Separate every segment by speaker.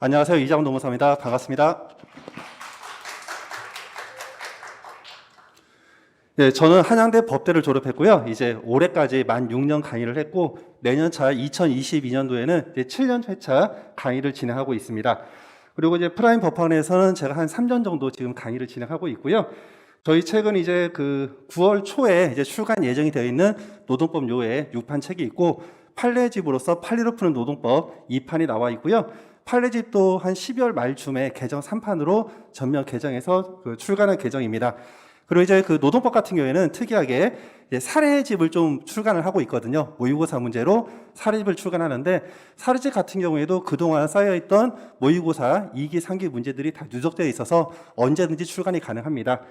Speaker 1: 안녕하세요. 이장훈 노무사입니다. 반갑습니다. 네, 저는 한양대 법대를 졸업했고요. 이제 올해까지 만 6년 강의를 했고 내년 차 2022년도에는 이제 7년 회차 강의를 진행하고 있습니다. 그리고 이제 프라임 법학원에서는 제가 한 3년 정도 지금 강의를 진행하고 있고요. 저희 책은 이제 9월 초에 이제 출간 예정이 되어 있는 노동법 요에 6판 책이 있고 판례집으로서 판례를 푸는 노동법 2판이 나와 있고요. 판례집도 한 12월 말쯤에 개정 3판으로 전면 개정해서 출간한 개정입니다. 그리고 이제 노동법 같은 경우에는 특이하게 이제 사례집을 좀 출간을 하고 있거든요. 모의고사 문제로 사례집을 출간하는데 사례집 같은 경우에도 그동안 쌓여있던 모의고사 2기, 3기 문제들이 다 누적되어 있어서 언제든지 출간이 가능합니다.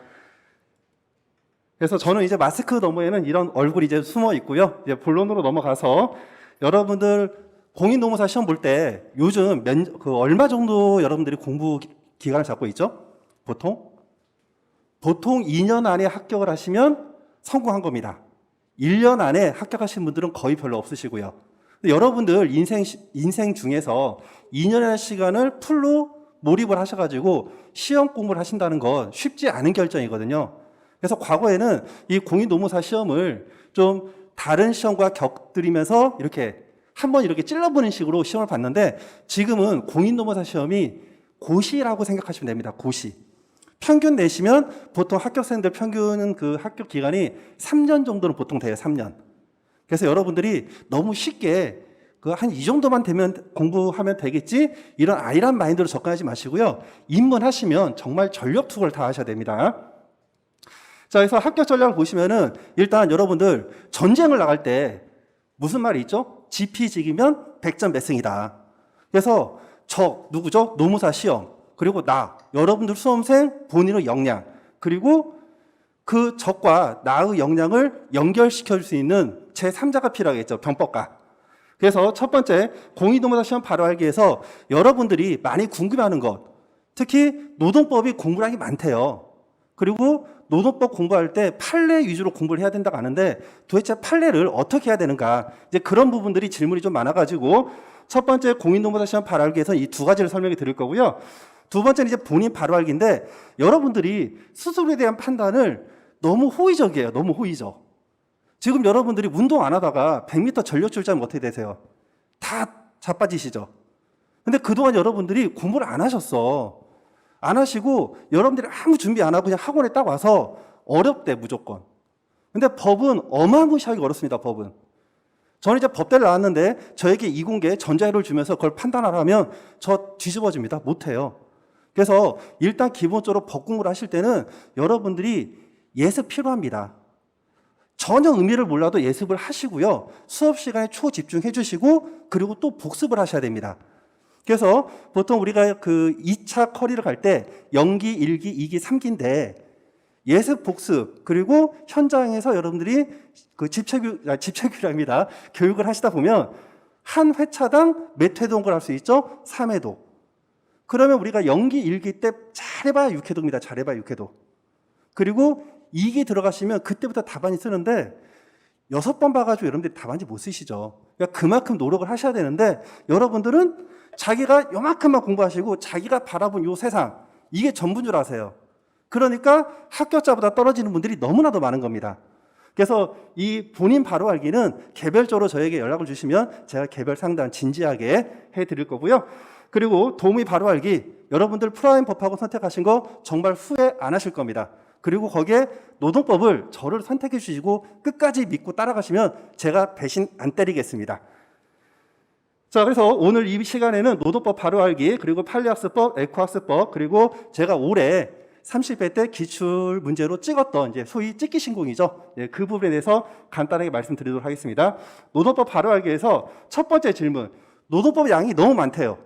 Speaker 1: 그래서 저는 이제 마스크 너머에는 이런 얼굴이 이제 숨어 있고요. 이제 본론으로 넘어가서 여러분들 공인노무사 시험 볼 때 요즘 얼마 정도 여러분들이 공부 기간을 잡고 있죠? 보통 2년 안에 합격을 하시면 성공한 겁니다. 1년 안에 합격하신 분들은 거의 별로 없으시고요. 근데 여러분들 인생 중에서 2년의 시간을 풀로 몰입을 하셔가지고 시험 공부를 하신다는 건 쉽지 않은 결정이거든요. 그래서 과거에는 이 공인노무사 시험을 좀 다른 시험과 곁들이면서 한번 이렇게 찔러보는 식으로 시험을 봤는데 지금은 공인노무사 시험이 고시라고 생각하시면 됩니다. 고시. 평균 내시면 보통 합격생들 평균은 합격 기간이 3년 정도는 보통 돼요. 3년. 그래서 여러분들이 너무 쉽게 한 이 정도만 되면 공부하면 되겠지? 이런 아이란 마인드로 접근하지 마시고요. 입문하시면 정말 전력 투구를 다 하셔야 됩니다. 자, 그래서 합격 전략을 보시면은 일단 여러분들 전쟁을 나갈 때 무슨 말이 있죠? 지피지기면 100점 매승이다. 그래서 누구죠? 노무사 시험. 그리고 여러분들 수험생 본인의 역량. 그리고 그 적과 나의 역량을 연결시켜 줄 수 있는 제3자가 필요하겠죠. 병법가. 그래서 첫 번째, 공인노무사 시험 바로 알기에서 여러분들이 많이 궁금해하는 것. 특히 노동법이 공부량이 많대요. 그리고 노동법 공부할 때 판례 위주로 공부를 해야 된다고 하는데 도대체 판례를 어떻게 해야 되는가 이제 그런 부분들이 질문이 좀 많아가지고 첫 번째 공인노무사 시험 바로 알기에서 이 두 가지를 설명해 드릴 거고요. 두 번째는 이제 본인 바로 알기인데 여러분들이 스스로에 대한 판단을 너무 호의적이에요. 너무 호의적. 지금 여러분들이 운동 안 하다가 100m 전력 출전하면 어떻게 되세요? 다 자빠지시죠. 근데 그동안 여러분들이 공부를 안 하셨어. 안 하시고 여러분들이 아무 준비 안 하고 그냥 학원에 딱 와서 어렵대 무조건. 근데 법은 어마무시하게 어렵습니다. 법은. 저는 이제 법대를 나왔는데 저에게 이공계 전자회를 주면서 그걸 판단하라면 저 뒤집어집니다. 못해요. 그래서 일단 기본적으로 법 공부를 하실 때는 여러분들이 예습 필요합니다. 전혀 의미를 몰라도 예습을 하시고요. 수업 시간에 초집중해 주시고 그리고 또 복습을 하셔야 됩니다. 그래서 보통 우리가 2차 커리를 갈 때 0기, 1기, 2기, 3기인데 예습, 복습 그리고 현장에서 여러분들이 집체교육입니다. 교육을 하시다 보면 한 회차당 몇 회동을 할 수 있죠? 3회동. 그러면 우리가 0기, 1기 때 잘해봐야 6회동입니다. 잘해봐야 6회동. 그리고 2기 들어가시면 그때부터 답안지 쓰는데 6번 봐가지고 여러분들이 답안지 못 쓰시죠. 그러니까 그만큼 노력을 하셔야 되는데 여러분들은 자기가 요만큼만 공부하시고 자기가 바라본 요 세상 이게 전부인 줄 아세요. 그러니까 합격자보다 떨어지는 분들이 너무나도 많은 겁니다. 그래서 이 본인 바로 알기는 개별적으로 저에게 연락을 주시면 제가 개별 상담 진지하게 해드릴 거고요. 그리고 도우미 바로 알기 여러분들 프라임 법학원 선택하신 거 정말 후회 안 하실 겁니다. 그리고 거기에 노동법을 저를 선택해 주시고 끝까지 믿고 따라가시면 제가 배신 안 때리겠습니다. 자, 그래서 오늘 이 시간에는 노동법 바로 알기, 그리고 판례학습법, 에코학습법, 그리고 제가 올해 30회 때 기출 문제로 찍었던 이제 소위 찍기 신공이죠. 예, 그 부분에 대해서 간단하게 말씀드리도록 하겠습니다. 노동법 바로 알기에서 첫 번째 질문. 노동법 양이 너무 많대요.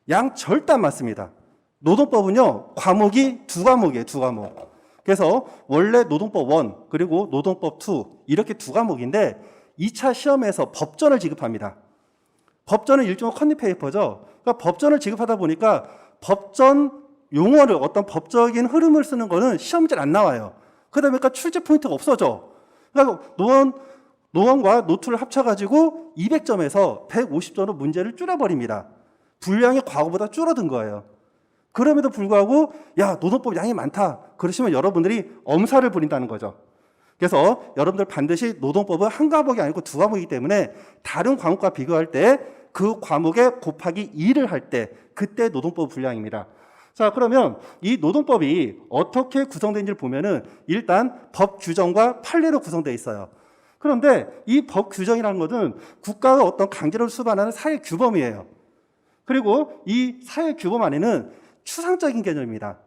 Speaker 1: 양 절대 안 맞습니다. 노동법은요, 과목이 두 과목이에요, 두 과목. 그래서 원래 노동법 1, 그리고 노동법 2, 이렇게 두 과목인데 2차 시험에서 법전을 지급합니다. 법전은 일종의 컨닝페이퍼죠. 그러니까 법전을 지급하다 보니까 법전 용어를 어떤 법적인 흐름을 쓰는 거는 시험 문제는 안 나와요. 그러다 보니까 출제 포인트가 없어져. 그러니까 노원과 노투를 합쳐가지고 200점에서 150점으로 문제를 줄여버립니다. 분량이 과거보다 줄어든 거예요. 그럼에도 불구하고 야, 노동법 양이 많다. 그러시면 여러분들이 엄살을 부린다는 거죠. 그래서 여러분들 반드시 노동법은 한 과목이 아니고 두 과목이기 때문에 다른 과목과 비교할 때 그 과목에 곱하기 2를 할 때 그때 노동법 분량입니다. 자, 그러면 이 노동법이 어떻게 구성된지를 보면은 일단 법 규정과 판례로 구성되어 있어요. 그런데 이 법 규정이라는 것은 국가가 어떤 강제로 수반하는 사회 규범이에요. 그리고 이 사회 규범 안에는 추상적인 개념입니다.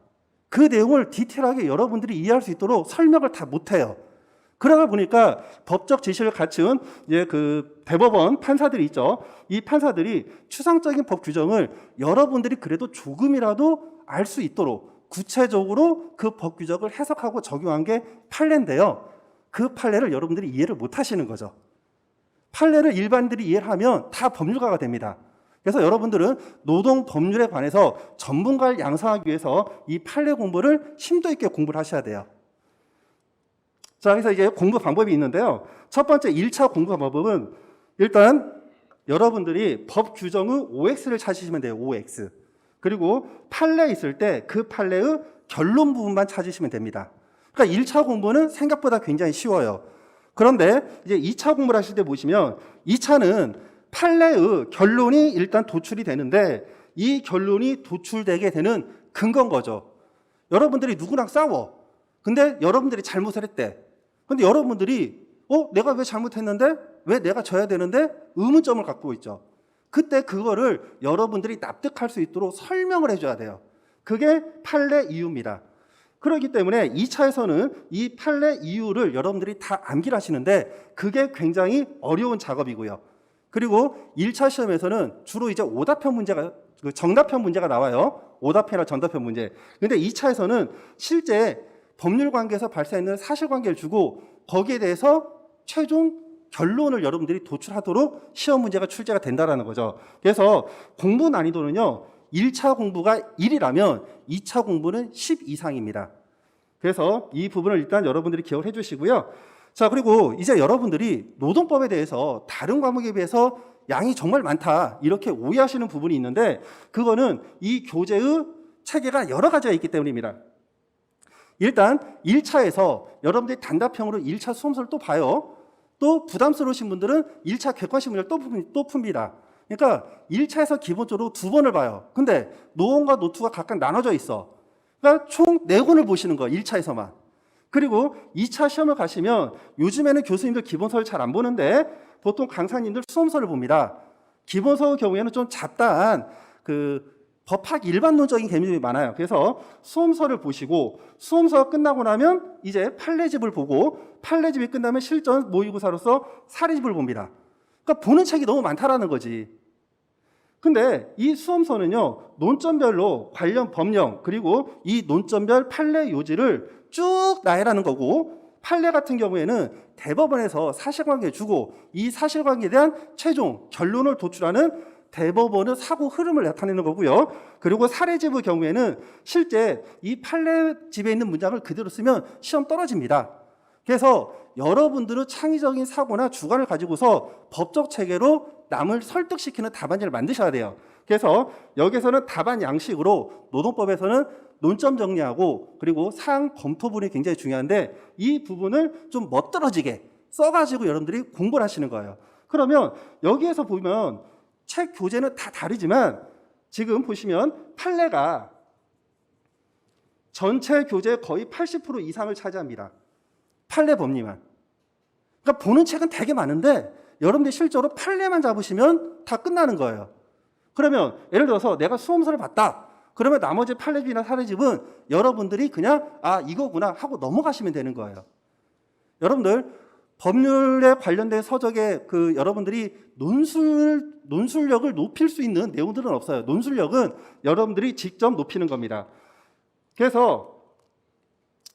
Speaker 1: 그 내용을 디테일하게 여러분들이 이해할 수 있도록 설명을 다 못해요. 그러다 보니까 법적 지식을 갖춘 이제 그 대법원 판사들이 있죠. 이 판사들이 추상적인 법 규정을 여러분들이 그래도 조금이라도 알 수 있도록 구체적으로 그 법 규정을 해석하고 적용한 게 판례인데요. 그 판례를 여러분들이 이해를 못 하시는 거죠. 판례를 일반인들이 이해를 하면 다 법률가가 됩니다. 그래서 여러분들은 노동 법률에 관해서 전문가를 양성하기 위해서 이 판례 공부를 심도 있게 공부를 하셔야 돼요. 자, 그래서 이제 공부 방법이 있는데요. 첫 번째 1차 공부 방법은 일단 여러분들이 법 규정의 OX를 찾으시면 돼요. OX. 그리고 판례 있을 때 그 판례의 결론 부분만 찾으시면 됩니다. 그러니까 1차 공부는 생각보다 굉장히 쉬워요. 그런데 이제 2차 공부를 하실 때 보시면 2차는 판례의 결론이 일단 도출이 되는데 이 결론이 도출되게 되는 근거인 거죠. 여러분들이 누구랑 싸워. 근데 여러분들이 잘못을 했대. 근데 여러분들이 내가 왜 잘못했는데? 왜 내가 져야 되는데? 의문점을 갖고 있죠. 그때 그거를 여러분들이 납득할 수 있도록 설명을 해줘야 돼요. 그게 판례 이유입니다. 그렇기 때문에 2차에서는 이 판례 이유를 여러분들이 다 암기를 하시는데 그게 굉장히 어려운 작업이고요. 그리고 1차 시험에서는 주로 이제 오답형 문제가, 정답형 문제가 나와요. 오답형이나 정답형 문제. 근데 2차에서는 실제 법률 관계에서 발생하는 사실관계를 주고 거기에 대해서 최종 결론을 여러분들이 도출하도록 시험 문제가 출제가 된다는 거죠. 그래서 공부 난이도는요. 1차 공부가 1이라면 2차 공부는 10 이상입니다. 그래서 이 부분을 일단 여러분들이 기억을 해주시고요. 자, 그리고 이제 여러분들이 노동법에 대해서 다른 과목에 비해서 양이 정말 많다 이렇게 오해하시는 부분이 있는데 그거는 이 교재의 체계가 여러 가지가 있기 때문입니다. 일단 1차에서 여러분들이 단답형으로 1차 수험서를 또 봐요. 또 부담스러우신 분들은 1차 객관식 문제를 또 풉니다. 그러니까 1차에서 기본적으로 2번을 봐요. 근데 노1과 노2가 각각 나눠져 있어. 그러니까 총 4권을 보시는 거예요. 1차에서만. 그리고 2차 시험을 가시면 요즘에는 교수님들 기본서를 잘 안 보는데 보통 강사님들 수험서를 봅니다. 기본서의 경우에는 좀 잡다한 법학 일반론적인 개념이 많아요. 그래서 수험서를 보시고 수험서가 끝나고 나면 이제 판례집을 보고 판례집이 끝나면 실전 모의고사로서 사례집을 봅니다. 그러니까 보는 책이 너무 많다라는 거지. 근데 이 수험서는요. 논점별로 관련 법령 그리고 이 논점별 판례 요지를 쭉 나열하는 거고 판례 같은 경우에는 대법원에서 사실관계 주고 이 사실관계에 대한 최종 결론을 도출하는 대법원의 사고 흐름을 나타내는 거고요. 그리고 사례집의 경우에는 실제 이 판례집에 있는 문장을 그대로 쓰면 시험 떨어집니다. 그래서 여러분들은 창의적인 사고나 주관을 가지고서 법적 체계로 남을 설득시키는 답안지를 만드셔야 돼요. 그래서 여기서는 답안 양식으로 노동법에서는 논점 정리하고 그리고 사항 검토 부분이 굉장히 중요한데 이 부분을 좀 멋들어지게 써가지고 여러분들이 공부를 하시는 거예요. 그러면 여기에서 보면 책 교재는 다 다르지만 지금 보시면 판례가 전체 교재의 거의 80% 이상을 차지합니다. 판례 법리만. 그러니까 보는 책은 되게 많은데 여러분들이 실제로 판례만 잡으시면 다 끝나는 거예요. 그러면 예를 들어서 내가 수험서를 봤다. 그러면 나머지 판례집이나 사례집은 여러분들이 그냥 이거구나 하고 넘어가시면 되는 거예요. 여러분들 법률에 관련된 서적에 여러분들이 논술력을 높일 수 있는 내용들은 없어요. 논술력은 여러분들이 직접 높이는 겁니다. 그래서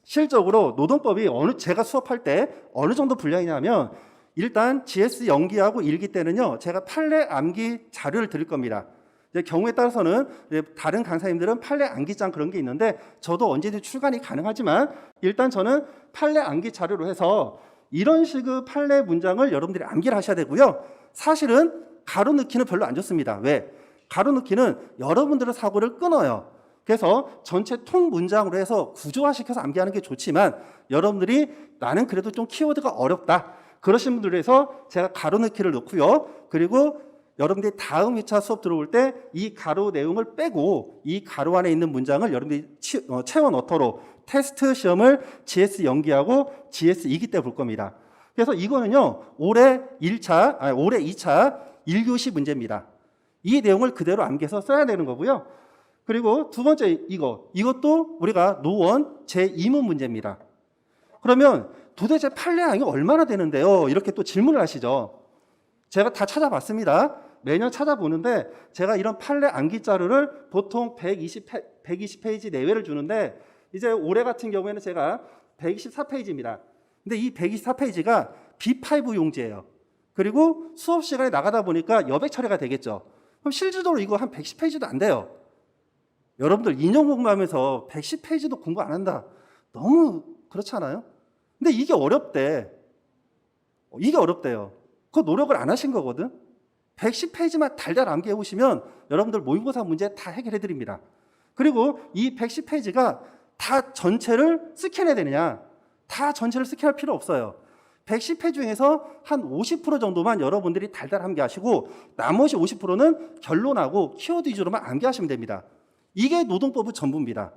Speaker 1: 실적으로 노동법이 제가 수업할 때 어느 정도 분량이냐면 일단 GS 연기하고 일기 때는요. 제가 판례 암기 자료를 드릴 겁니다. 이제 경우에 따라서는 다른 강사님들은 판례 암기장 그런 게 있는데 저도 언제든지 출간이 가능하지만 일단 저는 판례 암기 자료로 해서 이런 식의 판례 문장을 여러분들이 암기를 하셔야 되고요. 사실은 가로 넣기는 별로 안 좋습니다. 왜? 가로넣기는 여러분들의 사고를 끊어요. 그래서 전체 통 문장으로 해서 구조화시켜서 암기하는 게 좋지만 여러분들이 나는 그래도 좀 키워드가 어렵다 그러신 분들 위해서 제가 가로넣기를 넣고요. 그리고 여러분들이 다음 회차 수업 들어올 때 이 가로 내용을 빼고 이 가로 안에 있는 문장을 여러분들이 채워 넣도록 테스트 시험을 GS 연기하고 GS 2기 때 볼 겁니다. 그래서 이거는요, 올해 2차 1교시 문제입니다. 이 내용을 그대로 암기해서 써야 되는 거고요. 그리고 두 번째 이것도 우리가 노원 제2문 문제입니다. 그러면 도대체 판례량이 얼마나 되는데요? 이렇게 또 질문을 하시죠. 제가 다 찾아봤습니다. 매년 찾아보는데 제가 이런 판례 암기 자료를 보통 120페이지 내외를 주는데 이제 올해 같은 경우에는 제가 124페이지입니다. 근데 이 124페이지가 B5 용지예요. 그리고 수업 시간에 나가다 보니까 여백 처리가 되겠죠. 그럼 실질적으로 이거 한 110페이지도 안 돼요. 여러분들 인용 공부하면서 110페이지도 공부 안 한다. 너무 그렇지 않아요? 근데 이게 어렵대. 이게 어렵대요. 그 노력을 안 하신 거거든. 110페이지만 달달 암기해 오시면 여러분들 모의고사 문제 다 해결해 드립니다. 그리고 이 110페이지가 다 전체를 스캔해야 되느냐? 다 전체를 스캔할 필요 없어요. 110페이지 중에서 한 50% 정도만 여러분들이 달달 암기하시고 나머지 50%는 결론하고 키워드 위주로만 암기하시면 됩니다. 이게 노동법의 전부입니다.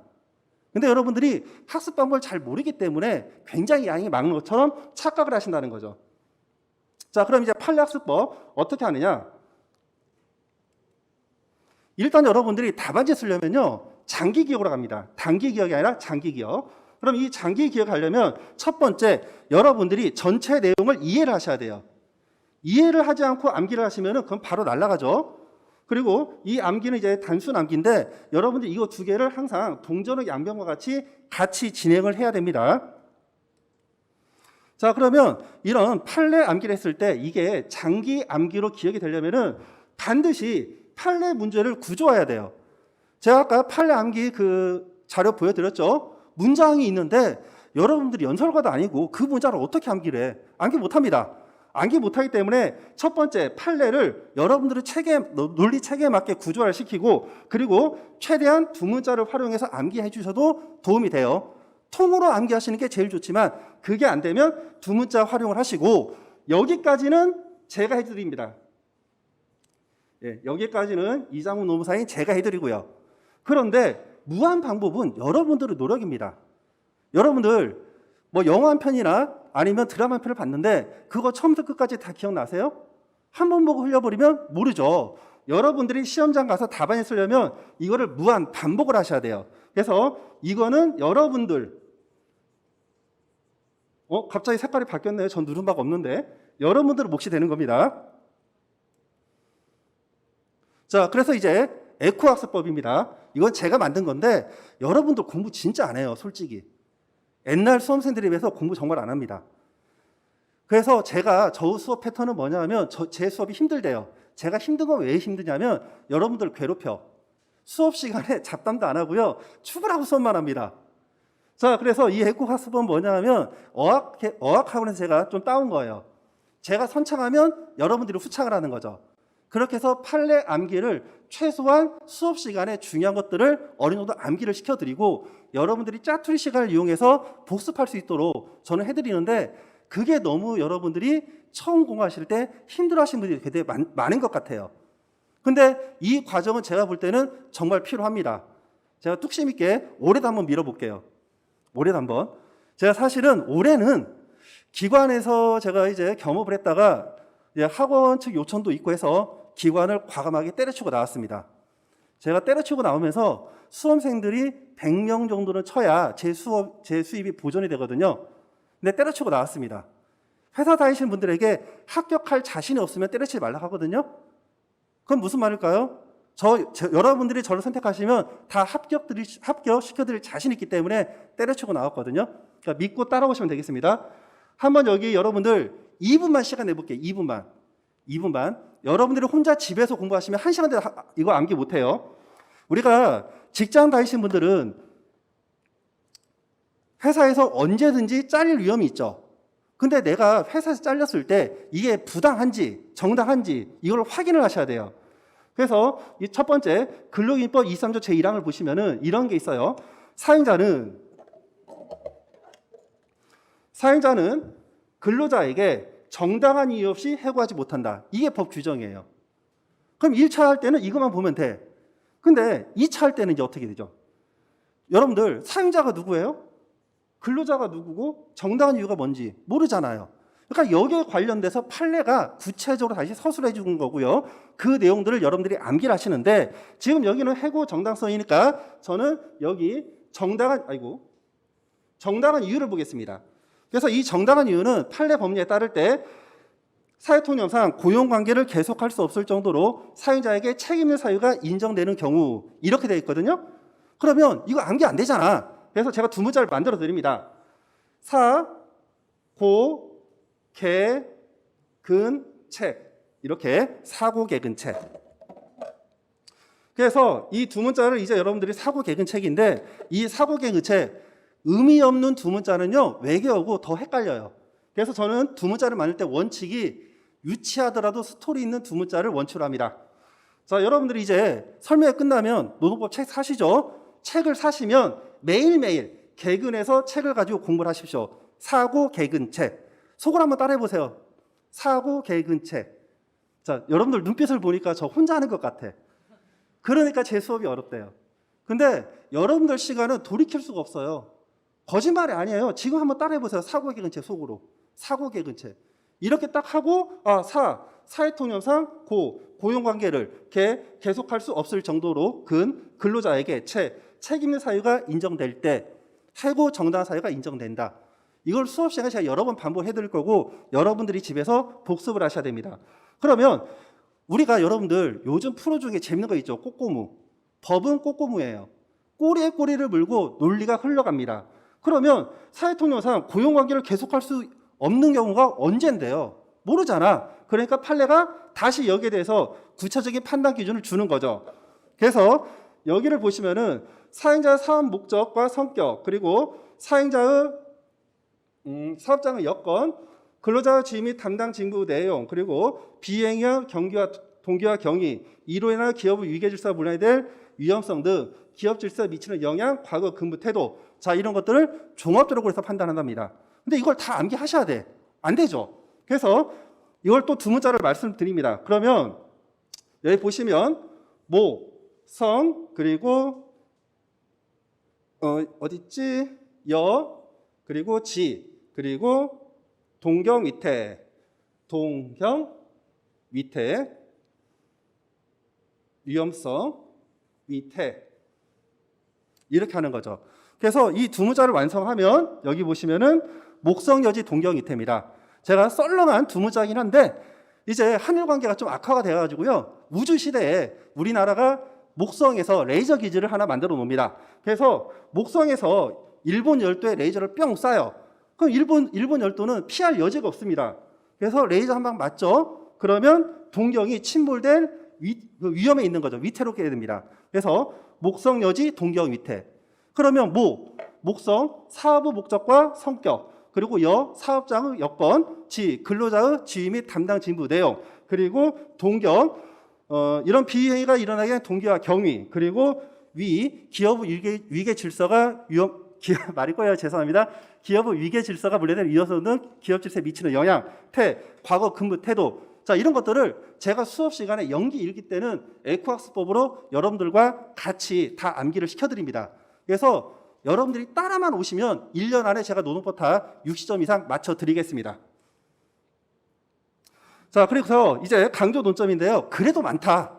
Speaker 1: 근데 여러분들이 학습 방법을 잘 모르기 때문에 굉장히 양이 많은 것처럼 착각을 하신다는 거죠. 자, 그럼 이제 판례학습법 어떻게 하느냐? 일단 여러분들이 답안지 쓰려면요, 장기 기억으로 갑니다. 단기 기억이 아니라 장기 기억. 그럼 이 장기 기억하려면 첫 번째, 여러분들이 전체 내용을 이해를 하셔야 돼요. 이해를 하지 않고 암기를 하시면 그건 바로 날아가죠. 그리고 이 암기는 이제 단순 암기인데 여러분들 이거 두 개를 항상 동전의 양변과 같이 진행을 해야 됩니다. 자, 그러면 이런 판례 암기를 했을 때 이게 장기 암기로 기억이 되려면은 반드시 판례 문제를 구조화해야 돼요. 제가 아까 판례 암기 그 자료 보여드렸죠? 문장이 있는데 여러분들이 연설가도 아니고 그 문장을 어떻게 암기를 해? 암기 못합니다. 암기 못하기 때문에 첫 번째 판례를 여러분들의 논리 체계에 맞게 구조화를 시키고 그리고 최대한 두 문자를 활용해서 암기해 주셔도 도움이 돼요. 통으로 암기하시는 게 제일 좋지만 그게 안 되면 두 문자 활용을 하시고 여기까지는 제가 해드립니다. 예, 여기까지는 이장훈 노무사인 제가 해드리고요. 그런데 무한 방법은 여러분들의 노력입니다. 여러분들 뭐 영화 한 편이나 아니면 드라마 한 편을 봤는데 그거 처음부터 끝까지 다 기억나세요? 한 번 보고 흘려버리면 모르죠. 여러분들이 시험장 가서 답안을 쓰려면 이거를 무한 반복을 하셔야 돼요. 그래서 이거는 여러분들 갑자기 색깔이 바뀌었네요. 전 누른 바가 없는데 여러분들 몫이 되는 겁니다. 자, 그래서 이제 에코학습법입니다. 이건 제가 만든 건데 여러분들 공부 진짜 안 해요, 솔직히. 옛날 수험생들에 비해서 공부 정말 안 합니다. 그래서 제가 저 수업 패턴은 뭐냐면 제 수업이 힘들대요. 제가 힘든 건 왜 힘드냐면 여러분들 괴롭혀. 수업 시간에 잡담도 안 하고요. 출근하고 수업만 합니다. 자, 그래서 이 에코학습법은 뭐냐면 어학학원에서 제가 좀 따온 거예요. 제가 선창하면 여러분들이 후창을 하는 거죠. 그렇게 해서 판례 암기를 최소한 수업 시간에 중요한 것들을 어느 정도 암기를 시켜드리고 여러분들이 짜투리 시간을 이용해서 복습할 수 있도록 저는 해드리는데 그게 너무 여러분들이 처음 공부하실 때 힘들어하시는 분들이 되게 많은 것 같아요. 근데 이 과정은 제가 볼 때는 정말 필요합니다. 제가 뚝심 있게 올해도 한번 밀어볼게요. 올해도 한번. 제가 사실은 올해는 기관에서 제가 이제 겸업을 했다가 이제 학원 측 요청도 있고 해서 기관을 과감하게 때려치고 나왔습니다. 제가 때려치고 나오면서 수험생들이 100명 정도는 쳐야 제 수입이 보존이 되거든요. 근데 때려치고 나왔습니다. 회사 다니시는 분들에게 합격할 자신이 없으면 때려치지 말라고 하거든요. 그건 무슨 말일까요? 여러분들이 저를 선택하시면 다 합격시켜드릴 자신이 있기 때문에 때려치고 나왔거든요. 그러니까 믿고 따라오시면 되겠습니다. 한번 여기 여러분들 2분만 시간 내볼게요. 2분만. 여러분들이 혼자 집에서 공부하시면 1시간대 이거 암기 못해요. 우리가 직장 다니시는 분들은 회사에서 언제든지 잘릴 위험이 있죠. 근데 내가 회사에서 잘렸을 때 이게 부당한지 정당한지 이걸 확인을 하셔야 돼요. 그래서 이 첫 번째 근로기준법 23조 제1항을 보시면은 이런 게 있어요. 사행자는 근로자에게 정당한 이유 없이 해고하지 못한다. 이게 법 규정이에요. 그럼 1차 할 때는 이것만 보면 돼. 근데 2차 할 때는 이제 어떻게 되죠? 여러분들 사행자가 누구예요? 근로자가 누구고 정당한 이유가 뭔지 모르잖아요. 그러니까 여기에 관련돼서 판례가 구체적으로 다시 서술해 주는 거고요. 그 내용들을 여러분들이 암기를 하시는데 지금 여기는 해고 정당성이니까 저는 여기 정당한 이유를 보겠습니다. 그래서 이 정당한 이유는 판례 법리에 따를 때 사회통념상 고용관계를 계속할 수 없을 정도로 사용자에게 책임 있는 사유가 인정되는 경우 이렇게 되어 있거든요. 그러면 이거 암기 안 되잖아. 그래서 제가 두 문자를 만들어 드립니다. 사, 고, 개, 근, 책. 이렇게 사고, 개, 근, 책. 그래서 이 두 문자를 이제 여러분들이 사고, 개, 근, 책인데 이 사고, 개, 근, 책 의미 없는 두 문자는요 외계어고 더 헷갈려요. 그래서 저는 두 문자를 만들 때 원칙이 유치하더라도 스토리 있는 두 문자를 원칙으로 합니다. 자, 여러분들이 이제 설명이 끝나면 노동법 책 사시죠. 책을 사시면 매일매일 개근해서 책을 가지고 공부를 하십시오. 사고, 개근, 책. 속을 한번 따라해 보세요. 사고, 개근, 책. 자, 여러분들 눈빛을 보니까 저 혼자 하는 것 같아. 그러니까 제 수업이 어렵대요. 근데 여러분들 시간은 돌이킬 수가 없어요. 거짓말이 아니에요. 지금 한번 따라해 보세요. 사고, 개근, 책 속으로. 사고, 개근, 책. 이렇게 딱 하고 사회통념상 고용관계를 계속할 수 없을 정도로 근로자에게 책임 있는 사유가 인정될 때 해고 정당한 사유가 인정된다. 이걸 수업 시간에 제가 여러 번 반복해 드릴 거고 여러분들이 집에서 복습을 하셔야 됩니다. 그러면 우리가 여러분들 요즘 프로 중에 재밌는 거 있죠. 꼬꼬무. 법은 꼬꼬무예요. 꼬리에 꼬리를 물고 논리가 흘러갑니다. 그러면 사회통념상 고용관계를 계속할 수 없는 경우가 언젠데요? 모르잖아. 그러니까 판례가 다시 여기에 대해서 구체적인 판단 기준을 주는 거죠. 그래서 여기를 보시면은 사행자의 사업 목적과 성격, 그리고 사행자의 사업장의 여건, 근로자의 지위 및 담당 직무 내용, 그리고 비행의 경기와 동기와 경위, 이로 인한 기업의 위계 질서가 분리해야 될 위험성 등 기업 질서에 미치는 영향, 과거 근무 태도, 자 이런 것들을 종합적으로 해서 판단한답니다. 근데 이걸 다 암기하셔야 돼. 안 되죠. 그래서 이걸 또 두 문자를 말씀드립니다. 그러면 여기 보시면 모, 성, 그리고 어딨지? 여, 그리고 지, 그리고 동경, 위태, 위험성, 위태 이렇게 하는 거죠. 그래서 이 두 문자를 완성하면 여기 보시면은 목성, 여지, 동경, 위태입니다. 제가 썰렁한 두 문자이긴 한데 이제 한일 관계가 좀 악화가 되어가지고요 우주 시대에 우리나라가 목성에서 레이저 기지를 하나 만들어 놓습니다. 그래서 목성에서 일본 열도에 레이저를 뿅 쏴요. 그럼 일본 열도는 피할 여지가 없습니다. 그래서 레이저 한 방 맞죠? 그러면 동경이 침몰될 위험에 있는 거죠. 위태롭게 됩니다. 그래서 목성, 여지, 동경, 위태. 그러면 목성, 사업의 목적과 성격, 그리고 사업장의 여건, 근로자의 지위 및 담당 직무 내용, 그리고 동경, 이런 비행위가 일어나게 된 동기와 경위, 그리고 기업의 위계 질서가 말이 꼬여요. 죄송합니다. 기업의 위계 질서가 분리된 위험성 등 기업 질서에 미치는 영향, 과거 근무 태도, 자 이런 것들을 제가 수업 시간에 연기 일기 때는 에코학습법으로 여러분들과 같이 다 암기를 시켜드립니다. 그래서 여러분들이 따라만 오시면 1년 안에 제가 노동법 다 60점 이상 맞춰드리겠습니다. 자, 그래서 이제 강조 논점인데요. 그래도 많다.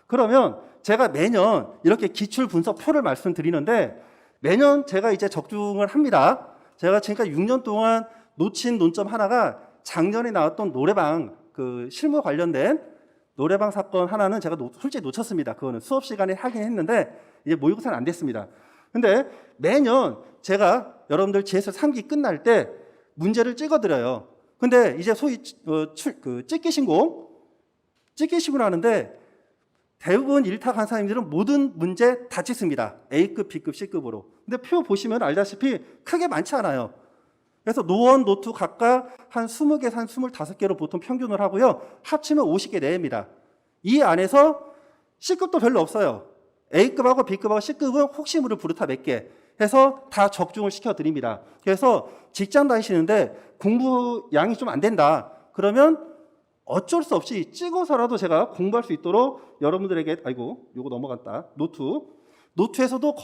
Speaker 1: 그러면 제가 매년 이렇게 기출 분석표를 말씀드리는데 매년 제가 이제 적중을 합니다. 제가 지금까지 6년 동안 놓친 논점 하나가 작년에 나왔던 노래방 실무 관련된 노래방 사건 하나는 제가 솔직히 놓쳤습니다. 그거는 수업 시간에 하긴 했는데 이제 모의고사는 안 됐습니다. 근데 매년 제가 여러분들 GS 3기 끝날 때 문제를 찍어드려요. 근데 이제 소위 찍기 신고를 하는데 대부분 일타 강사님들은 모든 문제 다 찍습니다. A급, B급, C급으로. 근데 표 보시면 알다시피 크게 많지 않아요. 그래서 노1, 노2 각각 한 20개에서 한 25개로 보통 평균을 하고요. 합치면 50개 내입니다. 이 안에서 C급도 별로 없어요. A급하고 B급하고 C급은 혹시 모를 부르타 몇 개 해서 다 적중을 시켜드립니다. 그래서 직장 다니시는데 공부 양이 좀 안 된다. 그러면 어쩔 수 없이 찍어서라도 제가 공부할 수 있도록 여러분들에게, 아이고, 요거 넘어갔다. 노트에서도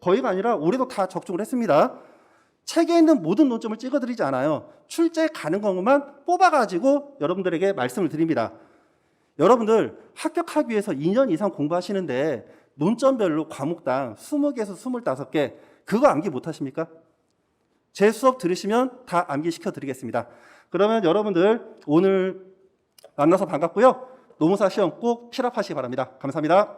Speaker 1: 거의가 아니라 올해도 다 적중을 했습니다. 책에 있는 모든 논점을 찍어드리지 않아요. 출제 가는 것만 뽑아가지고 여러분들에게 말씀을 드립니다. 여러분들 합격하기 위해서 2년 이상 공부하시는데 논점별로 과목당 20개에서 25개 그거 암기 못하십니까? 제 수업 들으시면 다 암기시켜 드리겠습니다. 그러면 여러분들 오늘 만나서 반갑고요. 노무사 시험 꼭 필합하시기 바랍니다. 감사합니다.